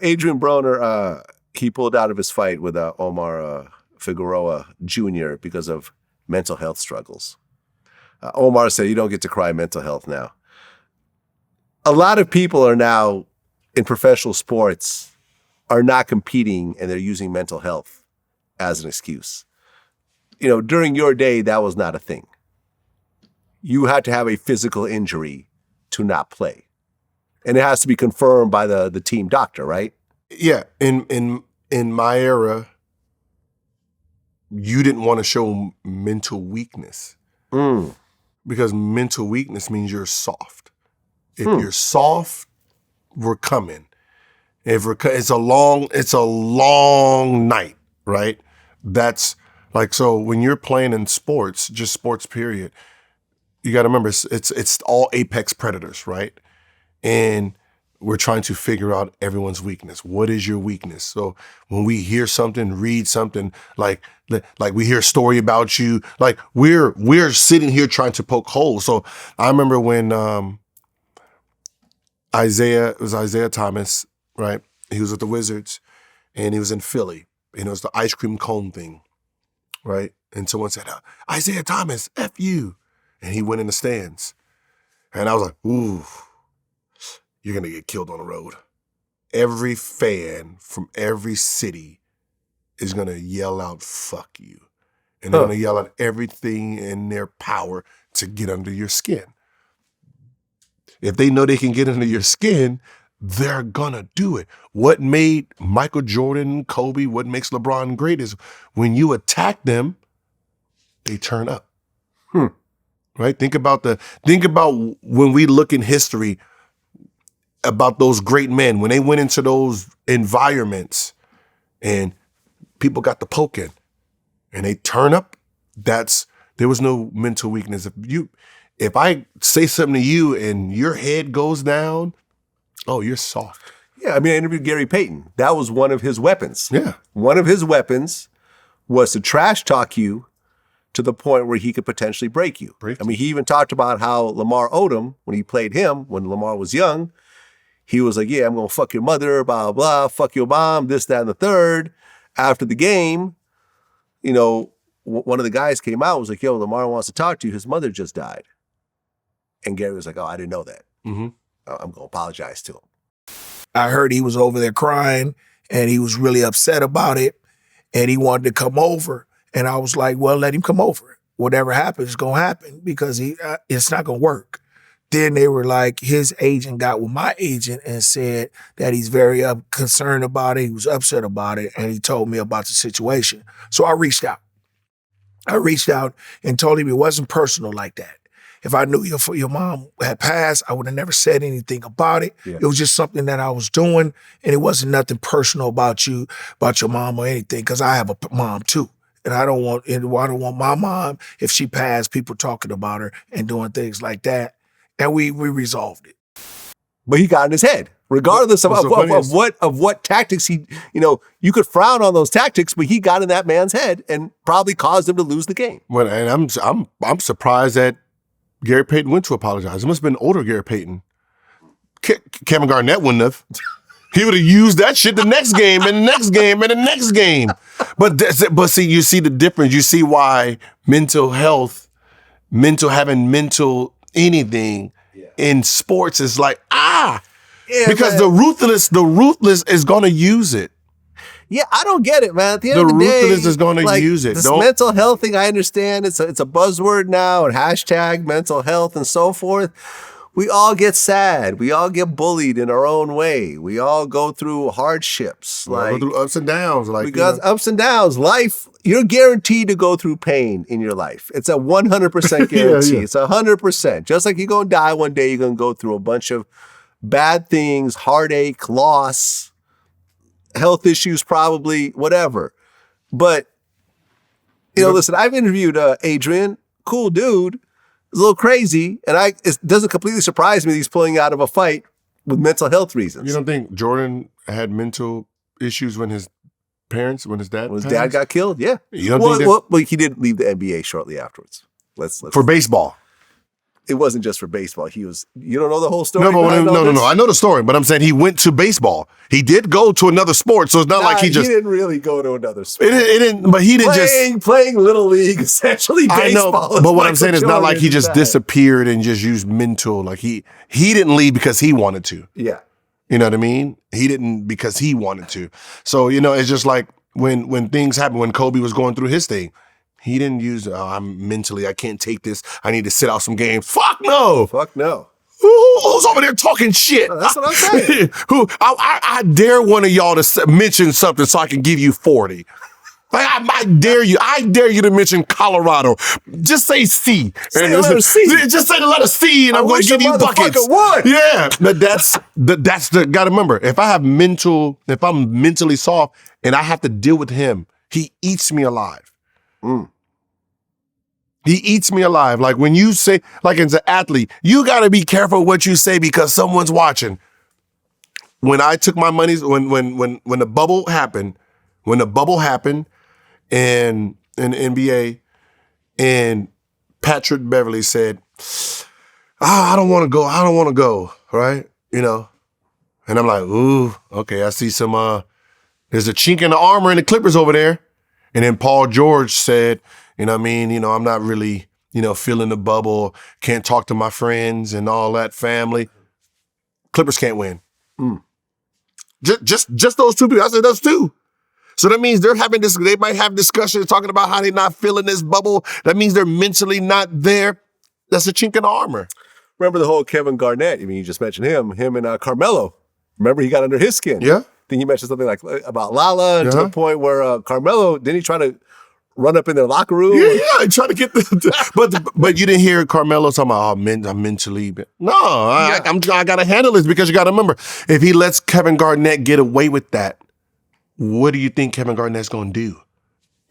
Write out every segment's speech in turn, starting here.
Adrian Broner, he pulled out of his fight with Omar Figueroa Jr. because of mental health struggles. Omar said, you don't get to cry mental health now. A lot of people are now in professional sports are not competing and they're using mental health as an excuse. During your day, that was not a thing. You had to have a physical injury to not play. And it has to be confirmed by the team doctor, right? Yeah. In my era, you didn't want to show mental weakness. Because mental weakness means you're soft. If you're soft, we're coming. It's a long night, right? That's like, so when you're playing in sports, just sports period, you got to remember it's all apex predators, right? And we're trying to figure out everyone's weakness. What is your weakness? So when we hear something, read something, like we hear a story about you, like we're sitting here trying to poke holes. So I remember when Isaiah Thomas, right? He was with the Wizards and he was in Philly and it was the ice cream cone thing, right? And someone said, Isaiah Thomas, F you. And he went in the stands. And I was like, ooh, you're going to get killed on the road. Every fan from every city is going to yell out, fuck you. And they're going to yell out everything in their power to get under your skin. If they know they can get under your skin, they're going to do it. What made Michael Jordan, Kobe, what makes LeBron great is when you attack them, they turn up. Right? Think about when we look in history about those great men, when they went into those environments and people got the poking and they turn up, there was no mental weakness. If I say something to you and your head goes down, oh, you're soft. Yeah, I interviewed Gary Payton. That was one of his weapons. Yeah. One of his weapons was to trash talk you to the point where he could potentially break you. He even talked about how Lamar Odom, when he played him, when Lamar was young, he was like, yeah, I'm going to fuck your mother, blah, blah, fuck your mom, this, that, and the third. After the game, one of the guys came out and was like, yo, Lamar wants to talk to you. His mother just died. And Gary was like, oh, I didn't know that. I'm going to apologize to him. I heard he was over there crying and he was really upset about it and he wanted to come over. And I was like, well, let him come over. Whatever happens is going to happen because it's not going to work. Then they were like, his agent got with my agent and said that he's very concerned about it. He was upset about it. And he told me about the situation. So I reached out. And told him it wasn't personal like that. If I knew your mom had passed, I would have never said anything about it. Yeah. It was just something that I was doing. And it wasn't nothing personal about you, about your mom or anything, because I have a mom too. And I don't want my mom, if she passed, people talking about her and doing things like that. And we resolved it. But he got in his head, regardless of what tactics you could frown on those tactics, but he got in that man's head and probably caused him to lose the game. Well, and I'm surprised that Gary Payton went to apologize. It must have been older Gary Payton. Kevin Garnett wouldn't have. He would have used that shit the next game and the next game and the next game. But see, you see the difference. You see why mental health, having mental anything in sports is like, because man, the ruthless is going to use it. Yeah, I don't get it, man. At the end of the day, ruthless is going to use it. This mental health thing, I understand. It's a buzzword now, and hashtag mental health and so forth. We all get sad. We all get bullied in our own way. We all go through hardships. Go through ups and downs. Ups and downs. Life, you're guaranteed to go through pain in your life. It's a 100% guarantee. Yeah. It's 100%. Just like you're going to die one day, you're going to go through a bunch of bad things, heartache, loss, health issues, probably, whatever. But, listen, I've interviewed Adrian, cool dude. He's a little crazy, and it doesn't completely surprise me that he's pulling out of a fight with mental health reasons. You don't think Jordan had mental issues when his dad got killed? Yeah. You don't think well, he did leave the NBA shortly afterwards. Let's for baseball. it wasn't just for baseball. You don't know the whole story? No. I know the story, but I'm saying he went to baseball. He did go to another sport, so it's not like he didn't really go to another sport. It didn't, but he didn't playing Little League, essentially baseball. I know, but what I'm saying is not like he just disappeared and just used mental. Like he didn't leave because he wanted to. Yeah. You know what I mean? He didn't because he wanted to. So, it's just like when things happen, when Kobe was going through his thing, he didn't use, I can't take this. I need to sit out some games. Fuck no. Who's over there talking shit? That's what I'm saying. I dare one of y'all to mention something so I can give you 40. Like, I dare you. I dare you to mention Colorado. Just say C. Say the letter C. Just say the letter C, and I'm going to give you buckets. Would. Yeah, but that's the. Got to remember, if I'm mentally soft and I have to deal with him, he eats me alive. He eats me alive. Like when you say, like as an athlete, you got to be careful what you say because someone's watching. When I took my monies, when the bubble happened, in NBA, and Patrick Beverly said, I don't want to go, right? And I'm like, ooh, okay, I see some, there's a chink in the armor in the Clippers over there. And then Paul George said, I'm not really, feeling the bubble, can't talk to my friends and all that family. Clippers can't win. Just those two people. I said those two. So that means they might have discussions talking about how they're not feeling this bubble. That means they're mentally not there. That's a chink in the armor. Remember the whole Kevin Garnett? You just mentioned him and Carmelo. Remember he got under his skin. Yeah. Then you mentioned something like about Lala to the point where Carmelo, didn't he try to run up in their locker room? Yeah, he tried to get but you didn't hear Carmelo talking about, I'm mentally. No, I got to handle this because you got to remember, if he lets Kevin Garnett get away with that, what do you think Kevin Garnett's going to do?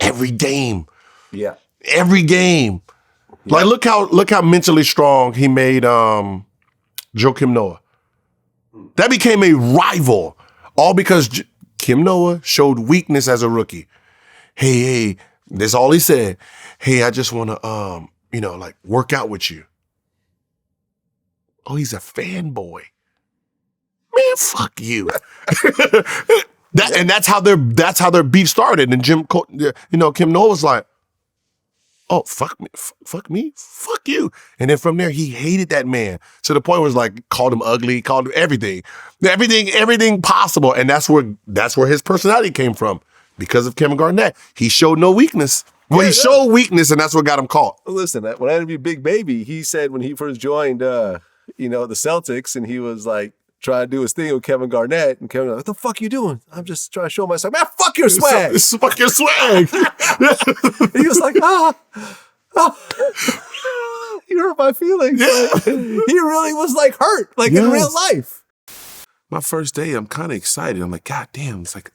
Every game. Yeah. Every game. Yeah. Like, look how mentally strong he made Joakim Noah. That became a rival, all because Kim Noah showed weakness as a rookie. Hey, that's all he said. Hey, I just want to, work out with you. Oh, he's a fanboy. Man, fuck you. And that's how their beef started. And Kim Noah was like, oh, fuck me, fuck you. And then from there, he hated that man to the point where it was like, called him ugly, called him everything possible. And that's where his personality came from, because of Kevin Garnett. He showed no weakness. Well, he showed weakness, and that's what got him caught. Listen, when I interviewed Big Baby, he said when he first joined, the Celtics, and he was like, trying to do his thing with Kevin Garnett, and Kevin was like, what the fuck you doing? I'm just trying to show myself. Man, fuck your swag. Fuck your swag. He was like, you hurt my feelings. Yeah. Like, he really was like hurt, like in real life. My first day, I'm kind of excited. I'm like, God damn, it's like,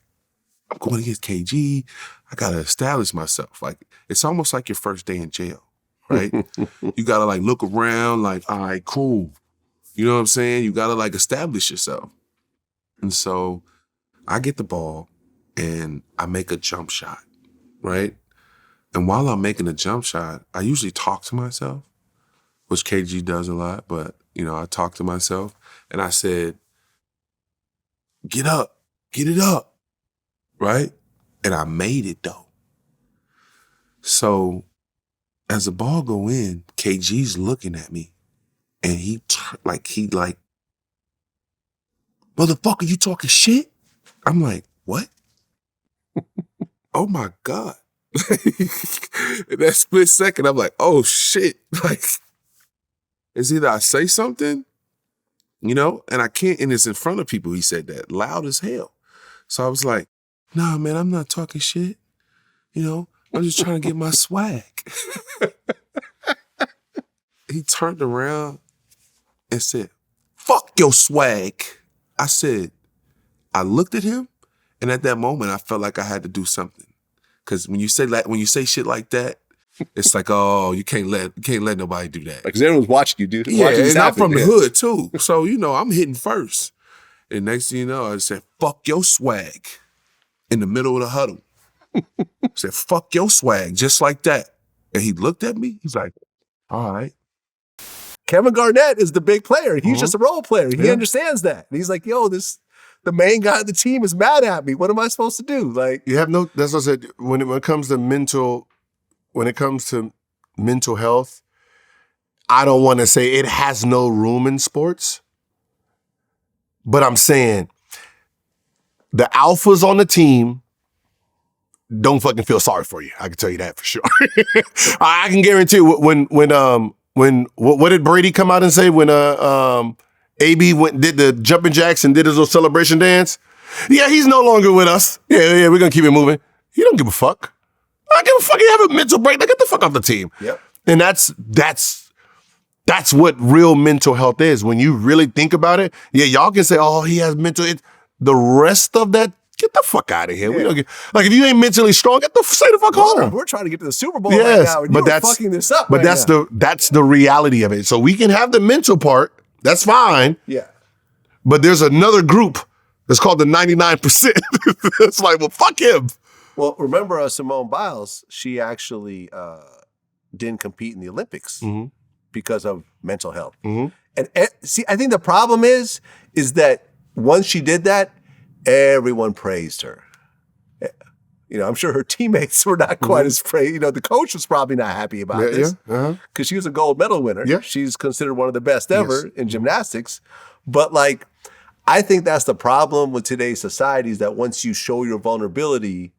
I'm going against KG. I got to establish myself. Like, it's almost like your first day in jail, right? You got to like look around like, all right, cool. You know what I'm saying? You got to like establish yourself. And so I get the ball and I make a jump shot, right? And while I'm making a jump shot, I usually talk to myself, which KG does a lot, but I talk to myself and I said, get up, get it up, right? And I made it though. So as the ball go in, KG's looking at me. And he motherfucker, you talking shit? I'm like, what? Oh my God. In that split second, I'm like, oh shit. Like, it's either I say something, and I can't, and it's in front of people. He said that loud as hell. So I was like, nah, man, I'm not talking shit. I'm just trying to get my swag. He turned around and said, fuck your swag. I looked at him, and at that moment, I felt like I had to do something. Because when you say shit like that, it's like, oh, you can't let nobody do that. Because everyone's watching you, dude. Yeah, and I'm from the hood, too. So, I'm hitting first. And next thing you know, I said, fuck your swag. In the middle of the huddle. I said, fuck your swag, just like that. And he looked at me. He's like, all right. Kevin Garnett is the big player. He's just a role player. He understands that. And he's like, yo, the main guy on the team is mad at me. What am I supposed to do? Like, that's what I said. When it comes to mental health, I don't want to say it has no room in sports, but I'm saying the alphas on the team don't fucking feel sorry for you. I can tell you that for sure. I can guarantee you when what did Brady come out and say when AB did the jumping jacks and did his little celebration dance? Yeah, he's no longer with us. Yeah, we're gonna keep it moving. He don't give a fuck. I don't give a fuck. You have a mental break. Now get the fuck off the team. Yep. And that's what real mental health is. When you really think about it, yeah, y'all can say, oh, he has mental. The rest of that, get the fuck out of here. We don't get, like, if you ain't mentally strong, stay the fuck home. We're trying to get to the Super Bowl right now, and you're fucking this up. But that's the reality of it. So we can have the mental part. That's fine. Yeah. But there's another group that's called the 99%. It's like, well, fuck him. Well, remember Simone Biles, she actually didn't compete in the Olympics because of mental health. And see, I think the problem is that once she did that, everyone praised her. You know, I'm sure her teammates were not quite as praised. You know, the coach was probably not happy about this because she was a gold medal winner. Yeah. She's considered one of the best ever in gymnastics. But like, I think that's the problem with today's society is that once you show your vulnerability,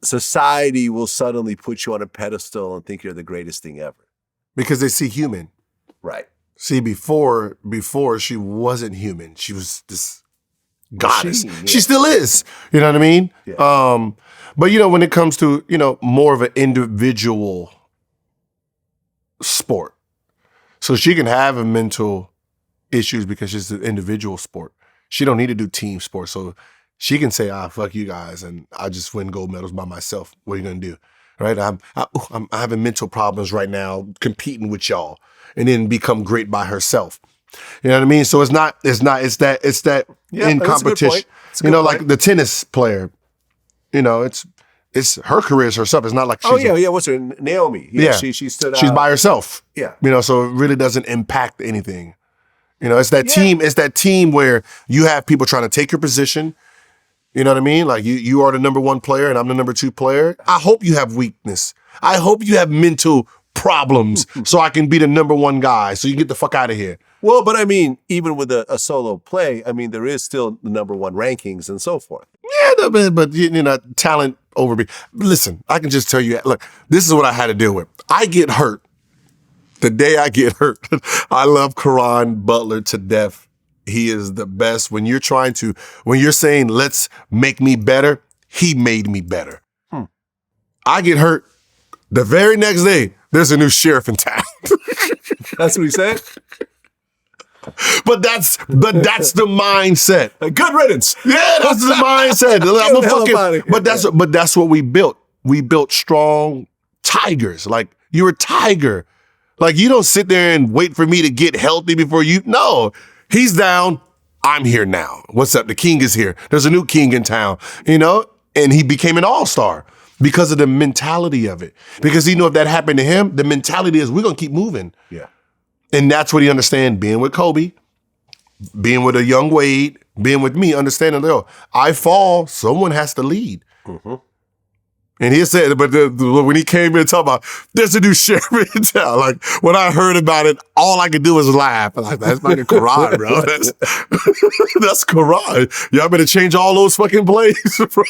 society will suddenly put you on a pedestal and think you're the greatest thing ever. Because they see human. Right. See, before she wasn't human. She was this goddess. Machine, yeah. She still is. You know what I mean? Yeah. But you know, when it comes to, you know, more of an individual sport. So she can have a mental issues because she's an individual sport. She don't need to do team sports. So she can say, fuck you guys, and I just win gold medals by myself. What are you gonna do? Right? I'm having mental problems right now competing with y'all, and then become great by herself. You know what I mean? So it's that in competition. You know, like the tennis player, you know, it's her career is herself. It's not like she's what's her Naomi? Yeah. She stood out. She's by herself. Yeah. You know, so it really doesn't impact anything. You know, it's that team, where you have people trying to take your position. You know what I mean? Like you are the number one player and I'm the number two player. I hope you have weakness. I hope you have mental problems so I can be the number one guy so you get the fuck out of here. Well, but I mean, even with a solo play, I mean, there is still the number one rankings and so forth. Yeah, but you know, talent over me. Listen, I can just tell you, look, this is what I had to deal with. I get hurt. The day I get hurt, I love Karan Butler to death. He is the best. When you're saying, let's make me better, he made me better. I get hurt. The very next day, there's a new sheriff in town. That's what he said? But that's the mindset. Good riddance. Yeah, that's the mindset. But that's what we built. We built strong tigers. Like, you're a tiger. Like, you don't sit there and wait for me to get healthy before you. No, he's down. I'm here now. What's up? The king is here. There's a new king in town, you know? And he became an all-star because of the mentality of it. Because if that happened to him, the mentality is we're going to keep moving. Yeah. And that's what he understands, being with Kobe, being with a young Wade, being with me, understanding, I fall, someone has to lead. And he said, but when he came in talking about, there's a new sheriff in town, like, when I heard about it, all I could do was laugh. I'm like, that's fucking Karan, bro. That's Karan. Y'all better change all those fucking plays, bro.